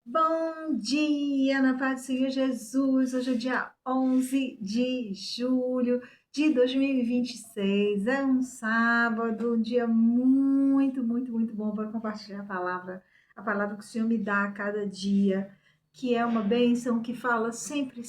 Bom dia, na paz do Senhor Jesus. Hoje é dia 11 de julho de 2026. É um sábado, um dia muito bom para compartilhar a palavra que o Senhor me dá a cada dia, que é uma bênção que fala sempre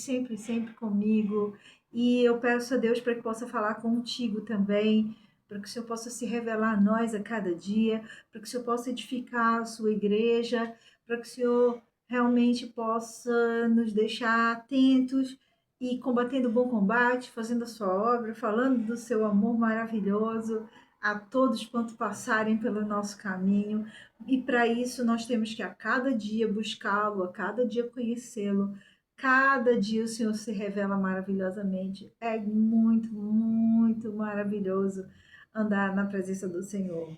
comigo. E eu peço a Deus para que possa falar contigo também, para que o Senhor possa se revelar a nós a cada dia, para que o Senhor possa edificar a sua igreja, para que o Senhor realmente possa nos deixar atentos e combatendo o bom combate, fazendo a sua obra, falando do seu amor maravilhoso a todos quanto passarem pelo nosso caminho. E para isso nós temos que a cada dia buscá-lo, a cada dia conhecê-lo. Cada dia o Senhor se revela maravilhosamente. É muito maravilhoso andar na presença do Senhor.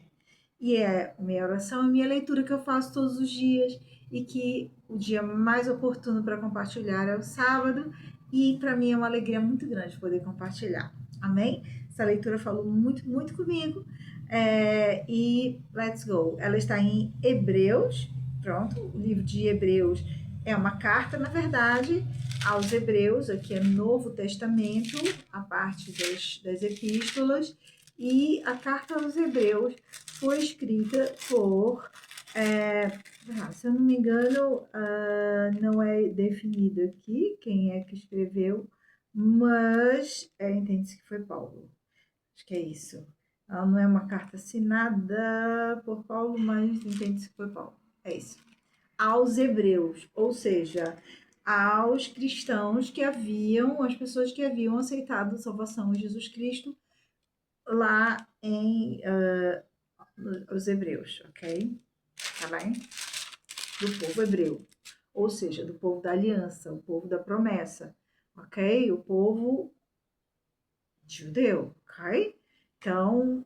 E é minha oração e minha leitura que eu faço todos os dias, e que o dia mais oportuno para compartilhar é o sábado, e para mim é uma alegria muito grande poder compartilhar. Amém? Essa leitura falou muito comigo, e let's go. Ela está em Hebreus, pronto, o livro de Hebreus é uma carta, na verdade, aos Hebreus, aqui é Novo Testamento, a parte das epístolas, e a carta aos Hebreus foi escrita por, se eu não me engano, não é definido aqui quem é que escreveu, mas entende-se que foi Paulo. Acho que é isso. Ela não é uma carta assinada por Paulo, mas entende-se que foi Paulo. É isso. Aos Hebreus, ou seja, aos cristãos que haviam, as pessoas que haviam aceitado a salvação em Jesus Cristo lá em os Hebreus, ok? Tá bem? Do povo hebreu, ou seja, do povo da aliança, o povo da promessa, ok? O povo judeu, ok? Então,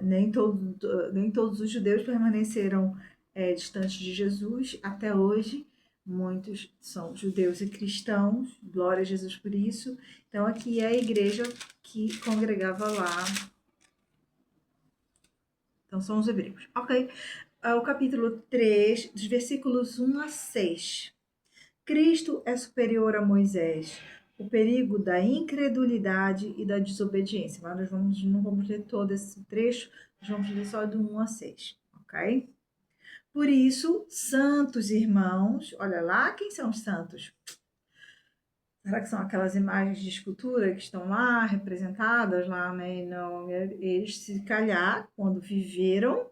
nem todos os judeus permaneceram distantes de Jesus até hoje. Muitos são judeus e cristãos, glória a Jesus por isso. Então, aqui é a igreja que congregava lá. Então, são os hebreus, ok? O capítulo 3, dos versículos 1 a 6. Cristo é superior a Moisés. O perigo da incredulidade e da desobediência. Mas não vamos ler todo esse trecho, nós vamos ler só do 1 a 6, ok? Por isso, santos irmãos, olha lá quem são os santos. Será que são aquelas imagens de escultura que estão lá, representadas lá, né? Não, eles, se calhar, quando viveram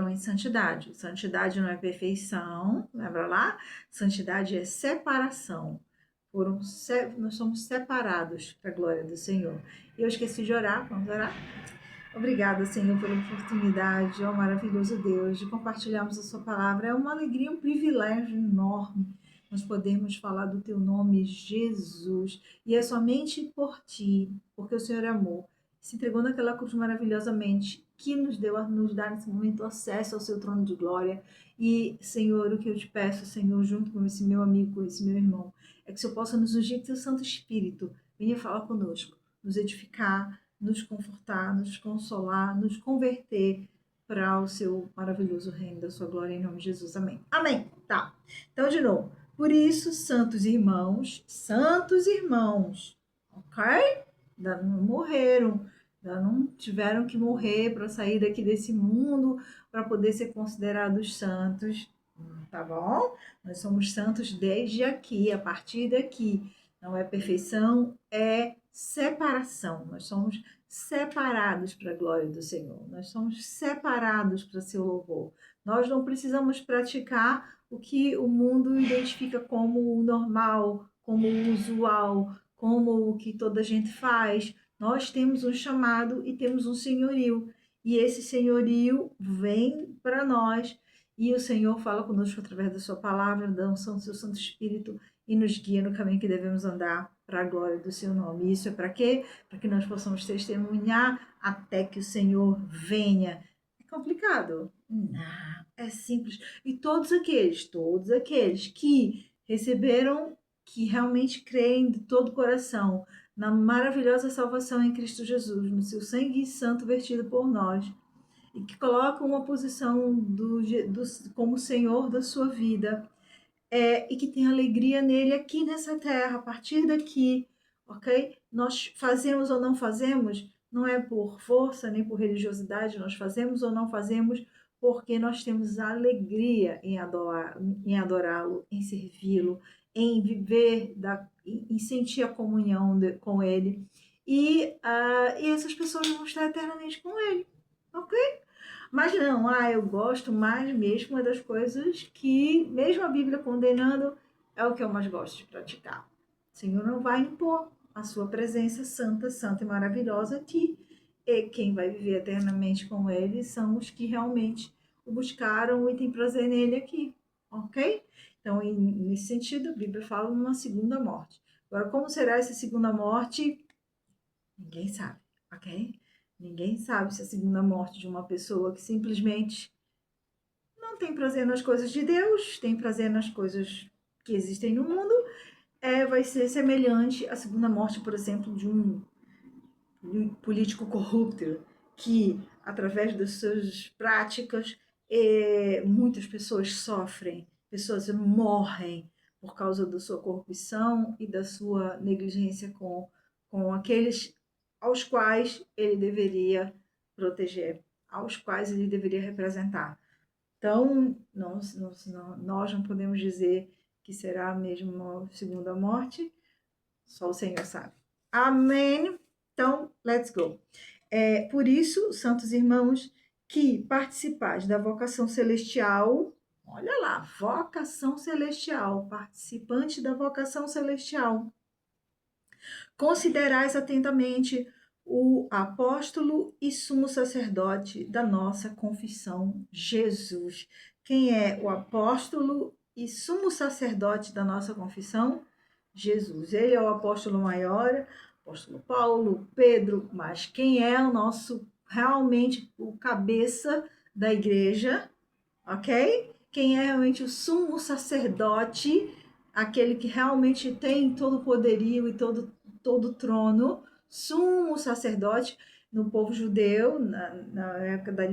em santidade. Santidade não é perfeição, lembra lá? Santidade é separação. Nós somos separados para a glória do Senhor. Eu esqueci de orar, vamos orar? Obrigada, Senhor, pela oportunidade, ó maravilhoso Deus, de compartilharmos a Sua palavra. É uma alegria, um privilégio enorme nós podemos falar do Teu nome, Jesus. E é somente por Ti, porque o Senhor é amor, se entregou naquela cruz maravilhosamente, que nos dá nesse momento acesso ao Seu trono de glória. E, Senhor, o que eu te peço, Senhor, junto com esse meu amigo, com esse meu irmão, é que o Senhor possa nos ungir com Teu Santo Espírito, venha falar conosco, nos edificar, nos confortar, nos consolar, nos converter para o seu maravilhoso reino da sua glória, em nome de Jesus. Amém. Amém. Tá. Então, de novo. Por isso, santos irmãos, ok? Ainda não morreram, ainda não tiveram que morrer para sair daqui desse mundo, para poder ser considerados santos, tá bom? Nós somos santos desde aqui, a partir daqui. Não é perfeição, é separação. Nós somos separados para a glória do Senhor. Nós somos separados para seu louvor. Nós não precisamos praticar o que o mundo identifica como o normal, como o usual, como o que toda gente faz. Nós temos um chamado e temos um senhorio. E esse senhorio vem para nós, e o Senhor fala conosco através da sua palavra, da unção do seu Santo Espírito, e nos guia no caminho que devemos andar para a glória do seu nome. E isso é para quê? Para que nós possamos testemunhar até que o Senhor venha. É complicado? Não, é simples. E todos aqueles que receberam, que realmente creem de todo o coração na maravilhosa salvação em Cristo Jesus, no seu sangue santo vertido por nós, e que coloca uma posição como Senhor da sua vida, e que tem alegria nele aqui nessa terra, a partir daqui, ok? Nós fazemos ou não fazemos, não é por força nem por religiosidade, nós fazemos ou não fazemos porque nós temos alegria em adorá-lo, em servi-lo, em viver, em sentir a comunhão com ele. E essas pessoas vão estar eternamente com ele, ok? Mas não, eu gosto mais mesmo é das coisas que, mesmo a Bíblia condenando, é o que eu mais gosto de praticar. O Senhor não vai impor a sua presença santa, santa e maravilhosa aqui. E quem vai viver eternamente com ele são os que realmente o buscaram e têm prazer nele aqui, ok? Então, nesse sentido, a Bíblia fala numa segunda morte. Agora, como será essa segunda morte? Ninguém sabe, ok? Ninguém sabe se a segunda morte de uma pessoa que simplesmente não tem prazer nas coisas de Deus, tem prazer nas coisas que existem no mundo, vai ser semelhante à segunda morte, por exemplo, de um político corrupto que, através das suas práticas, muitas pessoas sofrem, pessoas morrem por causa da sua corrupção e da sua negligência com aqueles aos quais ele deveria proteger, aos quais ele deveria representar. Então, nós não podemos dizer que será mesmo uma segunda morte, só o Senhor sabe. Amém? Então, let's go. Por isso, santos irmãos, que participais da vocação celestial, olha lá, vocação celestial, participante da vocação celestial, considerais atentamente o apóstolo e sumo sacerdote da nossa confissão, Jesus. Quem é o apóstolo e sumo sacerdote da nossa confissão? Jesus. Ele é o apóstolo maior, apóstolo Paulo, Pedro, mas quem é o nosso, realmente, o cabeça da igreja, ok? Quem é realmente o sumo sacerdote, aquele que realmente tem todo o poderio e todo o trono, sumo sacerdote no povo judeu, na época da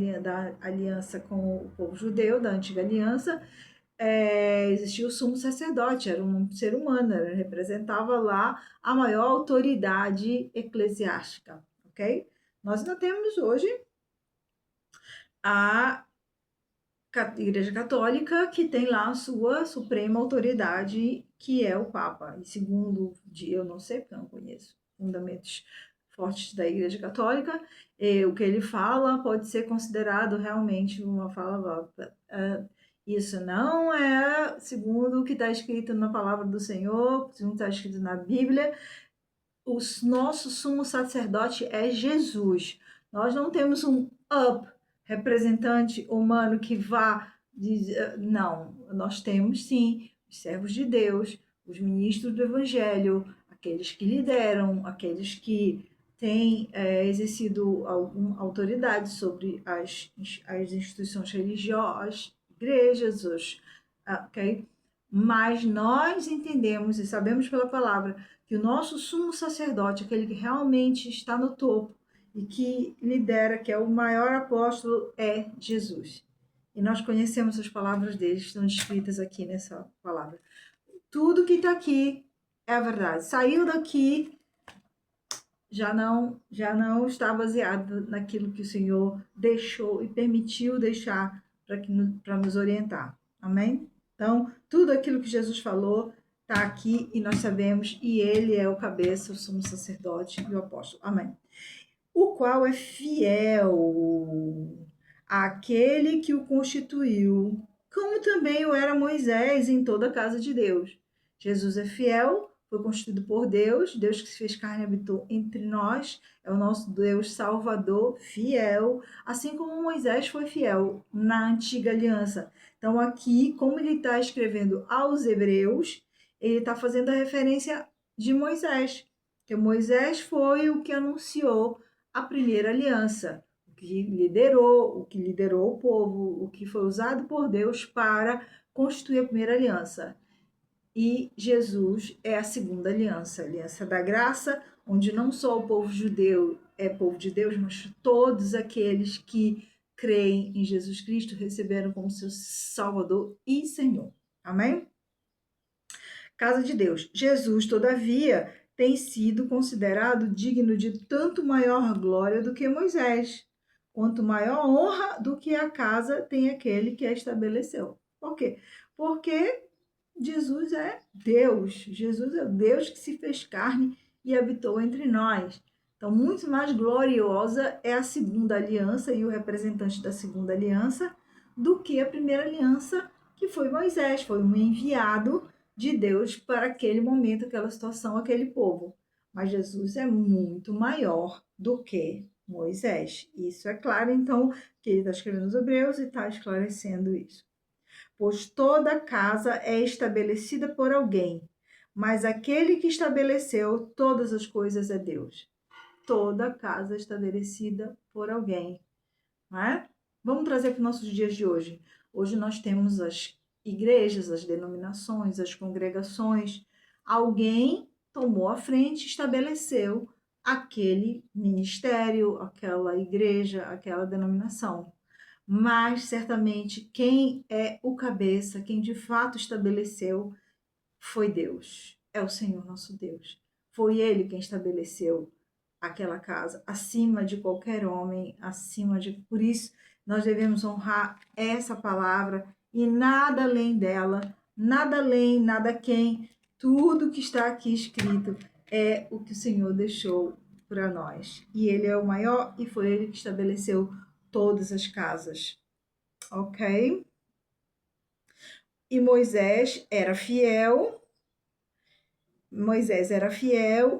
aliança com o povo judeu, da antiga aliança, existia o sumo sacerdote, era um ser humano, representava lá a maior autoridade eclesiástica, ok? Nós ainda temos hoje a Igreja Católica, que tem lá a sua suprema autoridade, que é o Papa. E segundo, eu não sei, porque eu não conheço fundamentos fortes da Igreja Católica, o que ele fala pode ser considerado realmente uma fala. Isso não é segundo o que está escrito na palavra do Senhor, segundo está escrito na Bíblia. O nosso sumo sacerdote é Jesus. Nós não temos um representante humano que vá dizer, não, nós temos sim os servos de Deus, os ministros do Evangelho, aqueles que lideram, aqueles que têm exercido alguma autoridade sobre as instituições religiosas, igrejas, ok? Mas nós entendemos e sabemos pela palavra que o nosso sumo sacerdote, aquele que realmente está no topo e que lidera, que é o maior apóstolo, é Jesus. E nós conhecemos as palavras dele, estão descritas aqui nessa palavra. Tudo que está aqui é a verdade. Saiu daqui, já não está baseado naquilo que o Senhor deixou e permitiu deixar para nos orientar. Amém? Então, tudo aquilo que Jesus falou está aqui e nós sabemos, e ele é o cabeça, o sumo sacerdote e o apóstolo. Amém. O qual é fiel àquele que o constituiu, como também o era Moisés em toda a casa de Deus. Jesus é fiel, foi constituído por Deus, Deus que se fez carne e habitou entre nós, é o nosso Deus Salvador, fiel, assim como Moisés foi fiel na antiga aliança. Então, aqui, como ele está escrevendo aos Hebreus, ele está fazendo a referência de Moisés, que Moisés foi o que anunciou a primeira aliança, o que liderou o povo, o que foi usado por Deus para constituir a primeira aliança. E Jesus é a segunda aliança, a aliança da graça, onde não só o povo judeu é povo de Deus, mas todos aqueles que creem em Jesus Cristo receberam como seu Salvador e Senhor. Amém? Casa de Deus. Jesus, todavia, tem sido considerado digno de tanto maior glória do que Moisés, quanto maior honra do que a casa tem aquele que a estabeleceu. Por quê? Porque Jesus é Deus. Jesus é o Deus que se fez carne e habitou entre nós. Então, muito mais gloriosa é a segunda aliança e o representante da segunda aliança do que a primeira aliança, que foi Moisés, foi um enviado de Deus para aquele momento, aquela situação, aquele povo. Mas Jesus é muito maior do que Moisés. Isso é claro, então, que ele está escrevendo os Hebreus e está esclarecendo isso. Pois toda casa é estabelecida por alguém, mas aquele que estabeleceu todas as coisas é Deus. Toda casa é estabelecida por alguém, não é? Vamos trazer para os nossos dias de hoje. Hoje nós temos as igrejas, as denominações, as congregações. Alguém tomou a frente, estabeleceu aquele ministério, aquela igreja, aquela denominação. Mas certamente quem é o cabeça, quem de fato estabeleceu, foi Deus. É o Senhor nosso Deus. Foi Ele quem estabeleceu aquela casa, acima de qualquer homem, acima de. Por isso, nós devemos honrar essa palavra e nada além dela, nada além, nada quem. Tudo que está aqui escrito é o que o Senhor deixou para nós. E Ele é o maior e foi Ele que estabeleceu todas as casas. Ok? E Moisés era fiel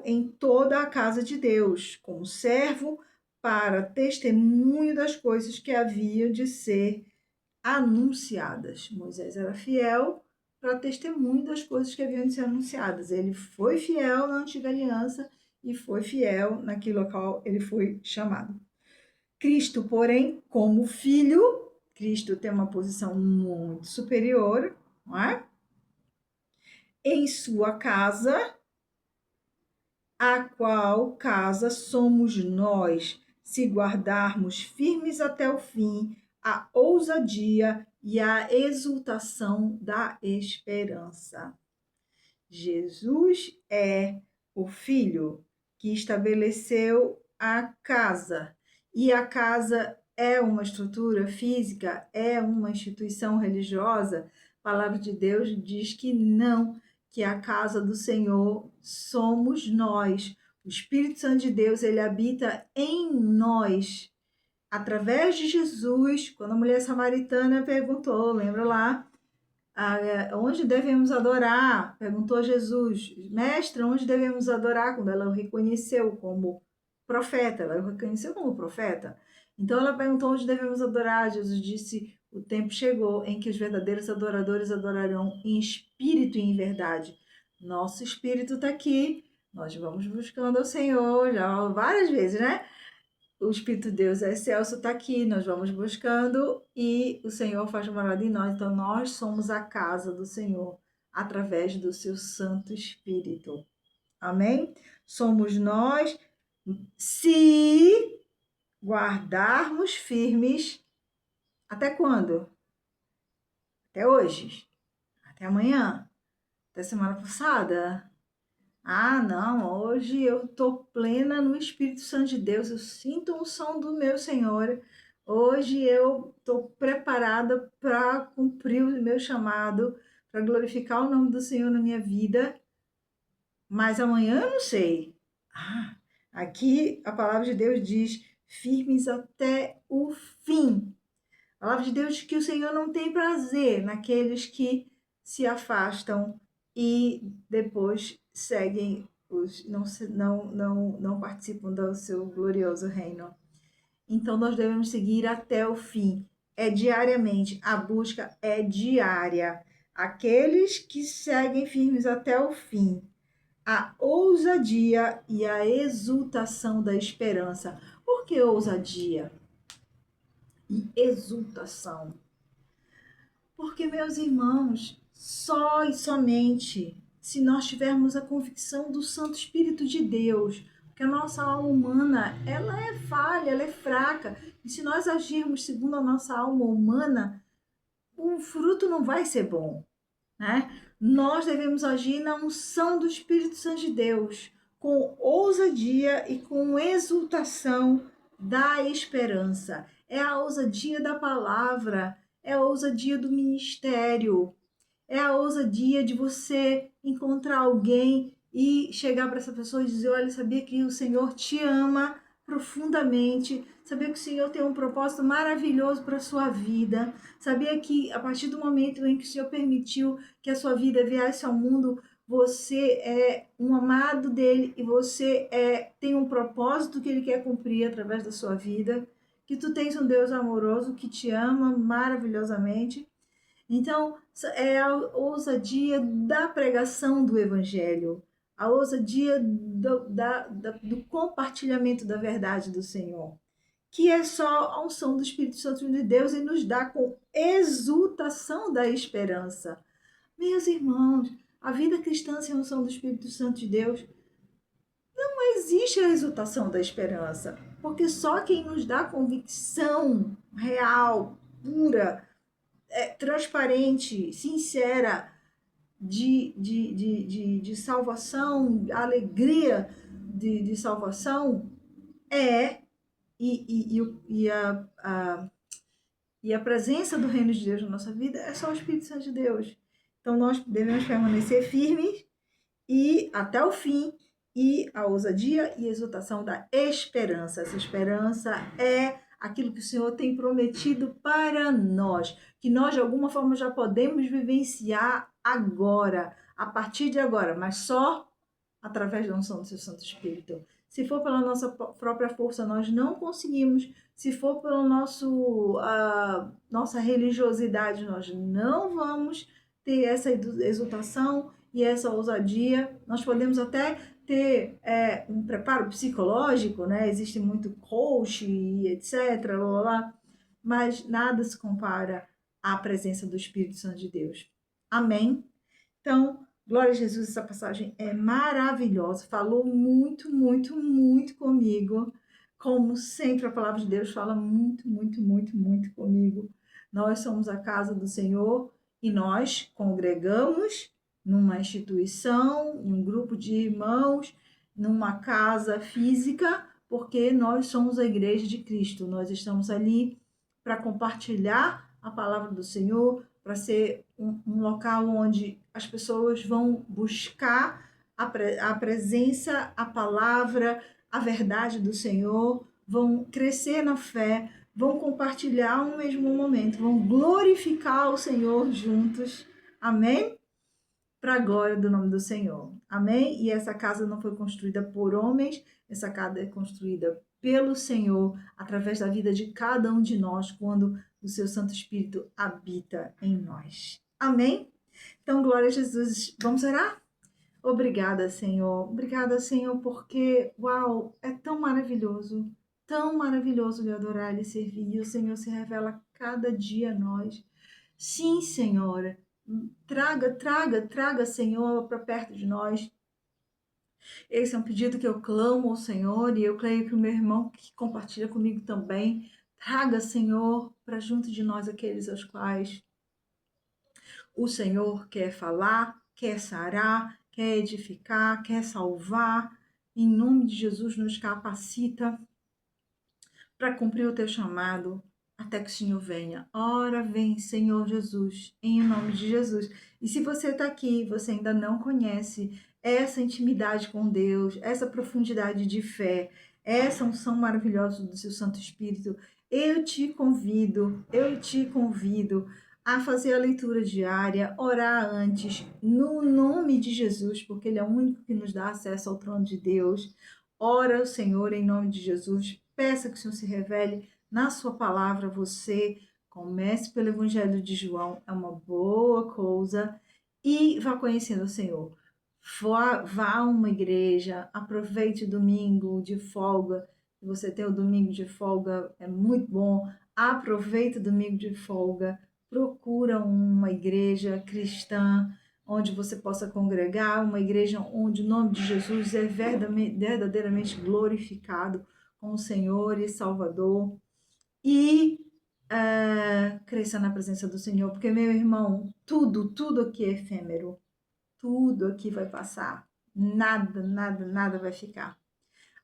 em toda a casa de Deus, como servo para testemunho das coisas que haviam de ser anunciadas. Moisés era fiel para testemunho das coisas que haviam de ser anunciadas. Ele foi fiel na antiga aliança e foi fiel naquilo ao qual ele foi chamado. Cristo, porém, como filho, Cristo tem uma posição muito superior, não é? Em sua casa, a qual casa somos nós, se guardarmos firmes até o fim a ousadia e a exultação da esperança. Jesus é o Filho que estabeleceu a casa, e a casa é uma estrutura física, é uma instituição religiosa. A palavra de Deus diz que não, que a casa do Senhor somos nós. O Espírito Santo de Deus, ele habita em nós. Através de Jesus, quando a mulher samaritana perguntou, lembra lá, onde devemos adorar? Perguntou Jesus, mestre, onde devemos adorar? Quando ela o reconheceu como profeta, ela o reconheceu como profeta. Então ela perguntou onde devemos adorar. Jesus disse, o tempo chegou em que os verdadeiros adoradores adorarão em espírito e em verdade. Nosso espírito está aqui, nós vamos buscando ao Senhor já várias vezes, né? O Espírito de Deus é excelso, está aqui, nós vamos buscando e o Senhor faz morada em nós. Então, nós somos a casa do Senhor através do seu Santo Espírito. Amém? Somos nós, se guardarmos firmes, até quando? Até hoje? Até amanhã? Até semana passada? Ah, não, hoje eu estou plena no Espírito Santo de Deus, eu sinto o som do meu Senhor. Hoje eu estou preparada para cumprir o meu chamado, para glorificar o nome do Senhor na minha vida, mas amanhã eu não sei. Ah, aqui a palavra de Deus diz: firmes até o fim. A palavra de Deus diz que o Senhor não tem prazer naqueles que se afastam e depois seguem não participam do seu glorioso reino. Então nós devemos seguir até o fim. É diariamente, a busca é diária. Aqueles que seguem firmes até o fim, a ousadia e a exultação da esperança. Por que ousadia e exultação? Porque, meus irmãos, só e somente se nós tivermos a convicção do Santo Espírito de Deus, porque a nossa alma humana, ela é falha, ela é fraca. E se nós agirmos segundo a nossa alma humana, o fruto não vai ser bom, né? Nós devemos agir na unção do Espírito Santo de Deus, com ousadia e com exultação da esperança. É a ousadia da palavra, é a ousadia do ministério, é a ousadia de você encontrar alguém e chegar para essa pessoa e dizer: olha, sabia que o Senhor te ama profundamente, sabia que o Senhor tem um propósito maravilhoso para a sua vida, sabia que a partir do momento em que o Senhor permitiu que a sua vida viesse ao mundo, você é um amado dele e você tem um propósito que ele quer cumprir através da sua vida, que tu tens um Deus amoroso que te ama maravilhosamente. Então, é a ousadia da pregação do Evangelho, a ousadia do compartilhamento da verdade do Senhor, que é só a unção do Espírito Santo de Deus e nos dá com exultação da esperança. Meus irmãos, a vida cristã sem a unção do Espírito Santo de Deus, não existe a exultação da esperança, porque só quem nos dá convicção real, pura, transparente, sincera de salvação, a alegria de salvação é e a presença do reino de Deus na nossa vida é só o Espírito Santo de Deus. Então nós devemos permanecer firmes e até o fim, e a ousadia e a exultação da esperança. Essa esperança é aquilo que o Senhor tem prometido para nós, que nós de alguma forma já podemos vivenciar agora, a partir de agora, mas só através da unção do seu Santo Espírito. Se for pela nossa própria força, nós não conseguimos. Se for pela nossa religiosidade, nós não vamos ter essa exultação e essa ousadia. Nós podemos até ter um preparo psicológico, né? Existe muito coach e etc, blá, blá, blá, mas nada se compara à presença do Espírito Santo de Deus. Amém? Então, glória a Jesus, essa passagem é maravilhosa, falou muito, muito, muito comigo. Como sempre, a palavra de Deus fala muito, muito, muito, muito comigo. Nós somos a casa do Senhor e nós congregamos numa instituição, em um grupo de irmãos, numa casa física, porque nós somos a igreja de Cristo. Nós estamos ali para compartilhar a palavra do Senhor, para ser um local onde as pessoas vão buscar a presença, a palavra, a verdade do Senhor, vão crescer na fé, vão compartilhar um mesmo momento, vão glorificar o Senhor juntos. Amém? Para a glória do nome do Senhor. Amém? E essa casa não foi construída por homens, essa casa é construída pelo Senhor, através da vida de cada um de nós, quando o seu Santo Espírito habita em nós. Amém? Então, glória a Jesus. Vamos orar? Obrigada, Senhor. Obrigada, Senhor, porque, uau, é tão maravilhoso lhe adorar e lhe servir. E o Senhor se revela cada dia a nós. Sim, Senhor. Traga, Senhor, para perto de nós. Esse é um pedido que eu clamo ao Senhor e eu creio que o meu irmão que compartilha comigo também. Traga, Senhor, para junto de nós aqueles aos quais o Senhor quer falar, quer sarar, quer edificar, quer salvar. Em nome de Jesus, nos capacita para cumprir o teu chamado até que o Senhor venha. Ora, vem, Senhor Jesus, em nome de Jesus. E se você está aqui, você ainda não conhece essa intimidade com Deus, essa profundidade de fé, essa unção maravilhosa do seu Santo Espírito, eu te convido a fazer a leitura diária, orar antes, no nome de Jesus, porque Ele é o único que nos dá acesso ao trono de Deus. Ora ao Senhor em nome de Jesus, peça que o Senhor se revele na sua palavra a você. Comece pelo Evangelho de João, é uma boa coisa, e vá conhecendo o Senhor. Vá a uma igreja, aproveite o domingo de folga. Se você tem o domingo de folga, é muito bom. Aproveite o domingo de folga, procura uma igreja cristã, onde você possa congregar, uma igreja onde o nome de Jesus é verdadeiramente glorificado como Senhor e Salvador. E cresça na presença do Senhor, porque, meu irmão, tudo aqui é efêmero, tudo aqui vai passar, nada vai ficar.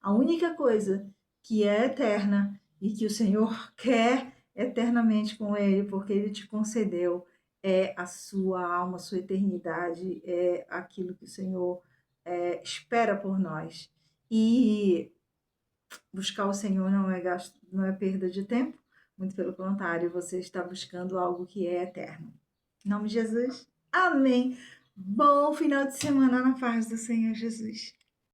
A única coisa que é eterna e que o Senhor quer eternamente com Ele, porque Ele te concedeu, é a sua alma, a sua eternidade, é aquilo que o Senhor espera por nós. E buscar o Senhor não é gasto, não é perda de tempo, muito pelo contrário, você está buscando algo que é eterno. Em nome de Jesus, amém. Bom final de semana na paz do Senhor Jesus.